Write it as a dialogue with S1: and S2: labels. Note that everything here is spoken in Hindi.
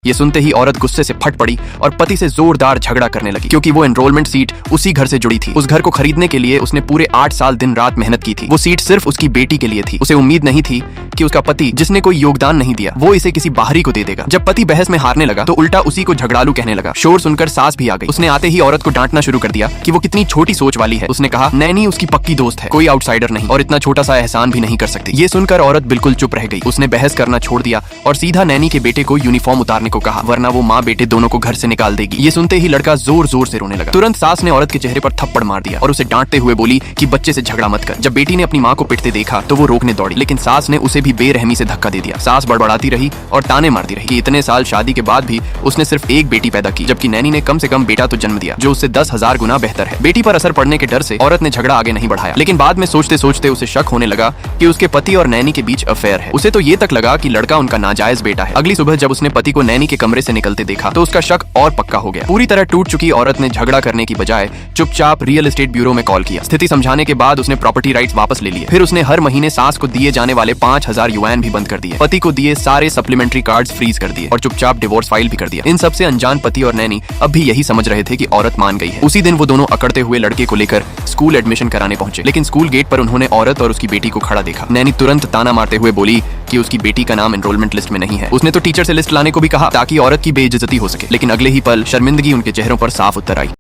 S1: ये सुनते ही औरत गुस्से से फट पड़ी और पति से जोरदार झगड़ा करने लगी, क्योंकि वो एनरोलमेंट सीट उसी घर से जुड़ी थी। उस घर को खरीदने के लिए उसने पूरे 8 साल दिन रात मेहनत की थी। वो सीट सिर्फ उसकी बेटी के लिए थी। उसे उम्मीद नहीं थी कि उसका पति, जिसने कोई योगदान नहीं दिया, वो इसे किसी बाहरी को दे देगा। जब पति बहस में हारने लगा तो उल्टा उसी को झगड़ालू कहने लगा। शोर सुनकर सास भी आ गई। उसने आते ही औरत को डांटना शुरू कर दिया कि वो कितनी छोटी सोच वाली है। उसने कहा, नैनी उसकी पक्की दोस्त है, कोई आउटसाइडर नहीं, और इतना छोटा सा एहसान भी नहीं कर सकती। ये सुनकर औरत बिल्कुल चुप रह गई। उसने बहस करना छोड़ दिया और सीधा नैनी के बेटे को यूनिफॉर्म उतारने को कहा, वरना वो माँ बेटे दोनों को घर से निकाल देगी। ये सुनते ही लड़का जोर जोर से रोने लगा। तुरंत सास ने औरत के चेहरे पर थप्पड़ मार दिया और उसे डांटते हुए बोली कि बच्चे से झगड़ा मत कर। जब बेटी ने अपनी माँ को पिटते देखा तो वो रोकने दौड़ी, लेकिन सास ने उसे भी बेरहमी से धक्का दे दिया। सास बड़बड़ाती रही और ताने मारती रही कि इतने साल शादी के बाद भी उसने सिर्फ एक बेटी पैदा की, जबकि नैनी ने कम से कम बेटा तो जन्म दिया, जो उससे 10,000 गुना बेहतर है। बेटी पर असर पड़ने के डर से औरत ने झगड़ा आगे नहीं बढ़ाया, लेकिन बाद में सोचते सोचते उसे शक होने लगा कि उसके पति और नैनी के बीच अफेयर है। उसे तो ये तक लगा कि लड़का उनका नाजायज बेटा है। अगली सुबह जब उसने पति को नैनी के कमरे से निकलते देखा तो उसका शक और पक्का हो गया। पूरी तरह टूट चुकी औरत ने झगड़ा करने की बजाय चुपचाप रियल एस्टेट ब्यूरो में कॉल किया। स्थिति समझाने के बाद उसने प्रॉपर्टी राइट्स वापस ले लिए। फिर उसने हर महीने सास को दिए जाने वाले 5,000 युआन भी बंद कर दिए, पति को दिए सारे सप्लीमेंट्री कार्ड्स फ्रीज कर दिए और चुपचाप डिवोर्स फाइल भी कर दिया। इन सबसे अनजान पति और नैनी अब भी यही समझ रहे थे कि औरत मान गई है। उसी दिन वो दोनों अकड़ते हुए लड़के को लेकर स्कूल एडमिशन कराने पहुंचे, लेकिन स्कूल गेट पर उन्होंने औरत और उसकी बेटी को खड़ा देखा। नैनी तुरंत ताना मारते हुए बोली कि उसकी बेटी का नाम एनरोलमेंट लिस्ट में नहीं है। उसने तो टीचर से लिस्ट लाने को भी कहा ताकि औरत की बेइज्जती हो सके, लेकिन अगले ही पल शर्मिंदगी उनके चेहरों पर साफ उतर आई।